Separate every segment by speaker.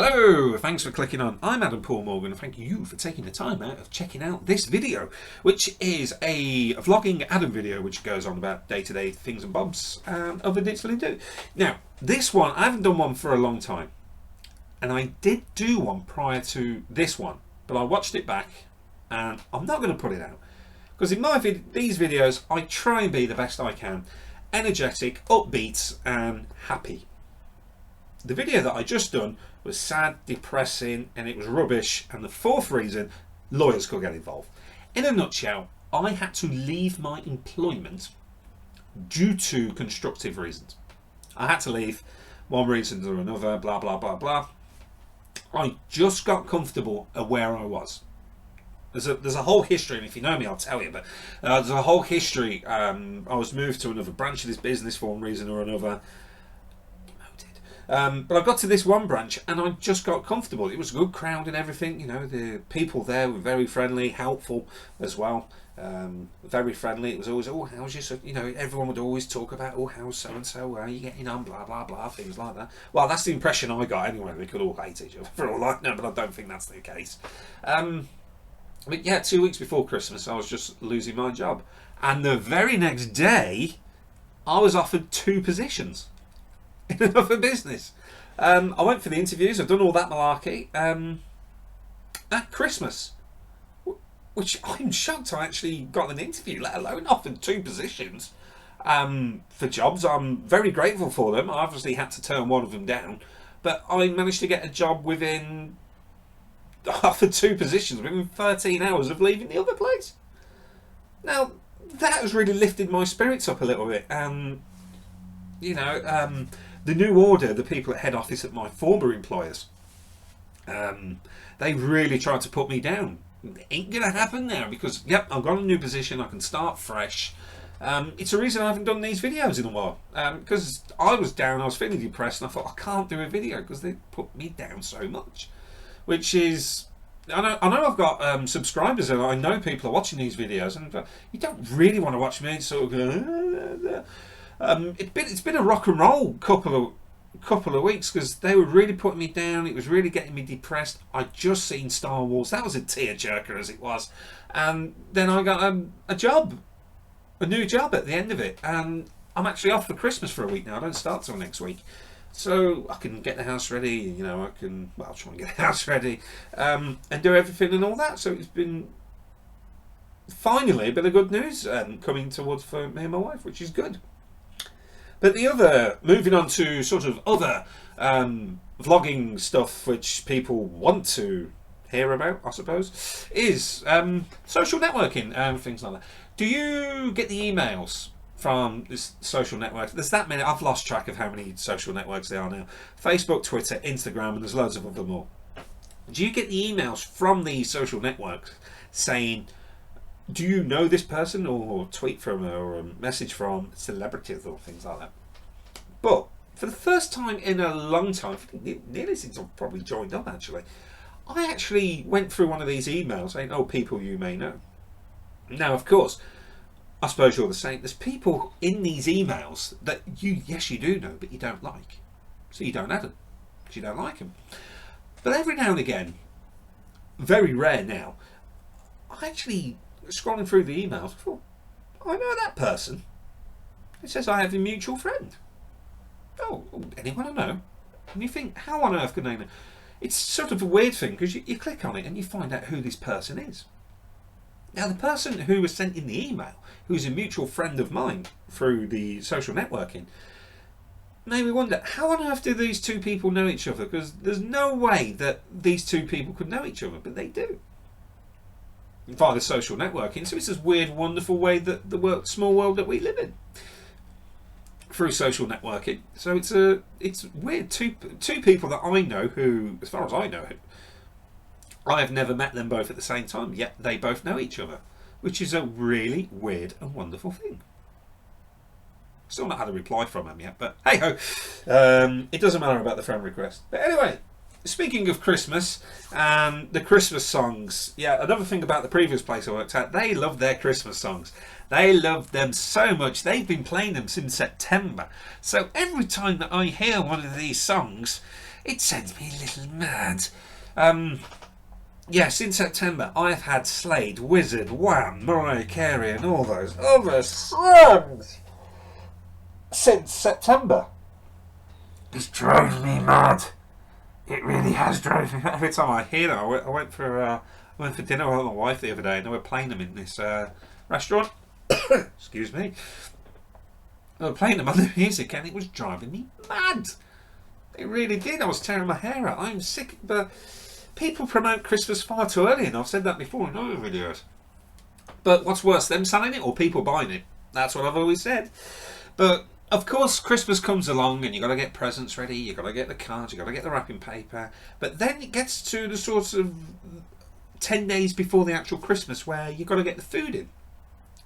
Speaker 1: Hello, thanks for clicking on. I'm Adam Paul Morgan and thank you for taking the time out of checking out this video, which is a vlogging Adam video which goes on about day-to-day things and bobs of the digital do. Now, this one, I haven't done one for a long time, and I did do one prior to this one, but I watched it back and I'm not going to put it out because in these videos I try and be the best I can, energetic, upbeat and happy. The video that I just done was sad, depressing, and it was rubbish. And the fourth reason, lawyers could get involved. In a nutshell, I had to leave my employment due to constructive reasons. I had to leave, one reason or another, blah, blah, blah, blah. I just got comfortable at where I was. There's a whole history, and if you know me, I'll tell you, but there's a whole history. I was moved to another branch of this business for one reason or another. But I got to this one branch and I just got comfortable. It was a good crowd and everything. You know, the people there were very friendly, helpful as well. Very friendly. It was always, oh, how's your, you know, everyone would always talk about, oh, how's so-and-so, how are you getting on, blah, blah, blah, things like that. Well, that's the impression I got anyway. They could all hate each other for all I know, but I don't think that's the case. But yeah, 2 weeks before Christmas, I was just losing my job. And the very next day, I was offered 2 positions in another business. I went for the interviews. I've done all that malarkey at Christmas, which I'm shocked I actually got an interview, let alone offered 2 positions for jobs. I'm very grateful for them. I obviously had to turn one of them down, but I managed to get a job within, offered 2 positions within 13 hours of leaving the other place. Now that has really lifted my spirits up a little bit. You know, the new order, the people at head office at my former employers, they really tried to put me down. It ain't gonna happen now because, yep, I've got a new position, I can start fresh. It's the reason I haven't done these videos in a while, because I was down, I was feeling depressed, and I thought I can't do a video because they put me down so much. Which is, I know I've got subscribers and I know people are watching these videos, and you don't really want to watch me sort of go, it's been a rock and roll couple of weeks because they were really putting me down. It was really getting me depressed. I'd just seen Star Wars. That was a tearjerker as it was. And then I got a new job at the end of it. And I'm actually off for Christmas for a week now. I don't start till next week. So I can get the house ready. You know, I can, well, try and get the house ready and do everything and all that. So it's been finally a bit of good news coming towards for me and my wife, which is good. But the other, moving on to sort of other vlogging stuff which people want to hear about, I suppose, is social networking and things like that. Do you get the emails from this social network? There's that many, I've lost track of how many social networks there are now. Facebook, Twitter, Instagram, and there's loads of them more. Do you get the emails from these social networks saying, do you know this person, or tweet from or a message from celebrities or things like that? But for the first time in a long time, nearly since I've probably joined up actually, I actually went through one of these emails saying, oh, people you may know. Now, of course, I suppose you're the same. There's people in these emails that yes, you do know, but you don't like. So you don't add them because you don't like them. But every now and again, very rare now, I actually, scrolling through the emails, I thought, I know that person. It says I have a mutual friend. Oh, anyone I know? And you think, how on earth can they know? It's sort of a weird thing because you click on it and you find out who this person is. Now, the person who was sent in the email, who's a mutual friend of mine through the social networking, made me wonder, how on earth do these 2 people know each other? Because there's no way that these 2 people could know each other, but they do. Via the social networking. So it's this weird, wonderful way that the small world that we live in through social networking. So it's weird. Two people that I know who, as far as I know, I have never met them both at the same time, yet they both know each other, which is a really weird and wonderful thing. Still not had a reply from them yet, but hey ho, it doesn't matter about the friend request. But anyway, speaking of Christmas and the Christmas songs, yeah, another thing about the previous place I worked at, they loved their Christmas songs. They loved them so much, they've been playing them since September. So every time that I hear one of these songs, It sends me a little mad. Yeah, since September, I've had Slade, Wizard, Wham, Mariah Carey, and all those other songs. Since September. It's driving me mad. It really has driven me mad. Every time I hear them, I went for dinner with my wife the other day, and they were playing them in this restaurant. Excuse me. They were playing them on the music, and it was driving me mad. It really did. I was tearing my hair out. I'm sick, but people promote Christmas far too early, and I've said that before in other videos. But what's worse, them selling it or people buying it? That's what I've always said. But of course, Christmas comes along, and you got to get presents ready. You got to get the cards. You got to get the wrapping paper. But then it gets to the sort of 10 days before the actual Christmas, where you got to get the food in.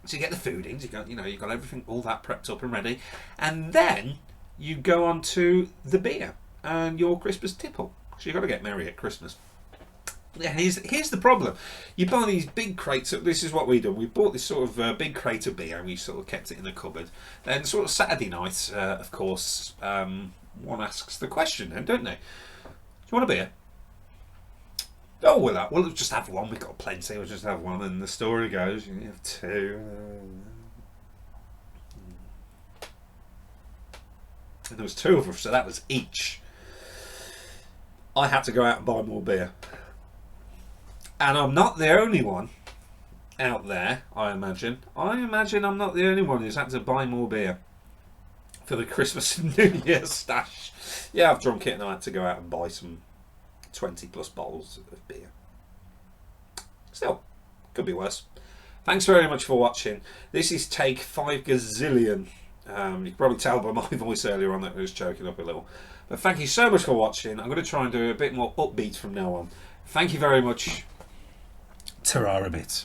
Speaker 1: So you get the food in. You got everything, all that prepped up and ready, and then you go on to the beer and your Christmas tipple. So you got to get merry at Christmas. Yeah, here's the problem. You buy these big crates. This is what we do. We bought this sort of big crate of beer, and we sort of kept it in the cupboard. Then sort of Saturday night, of course, one asks the question, then, don't they? Do you want a beer? Oh, we'll just have one. We've got plenty. We'll just have one. And the story goes, you have two. And there was two of us, so that was each. I had to go out and buy more beer. And I'm not the only one out there, I imagine. I imagine I'm not the only one who's had to buy more beer for the Christmas and New Year's stash. Yeah, I've drunk it, and I had to go out and buy some 20 plus bottles of beer. Still, could be worse. Thanks very much for watching. This is take 5 gazillion. You can probably tell by my voice earlier on that I was choking up a little. But thank you so much for watching. I'm going to try and do a bit more upbeat from now on. Thank you very much. Ta-ra a bit.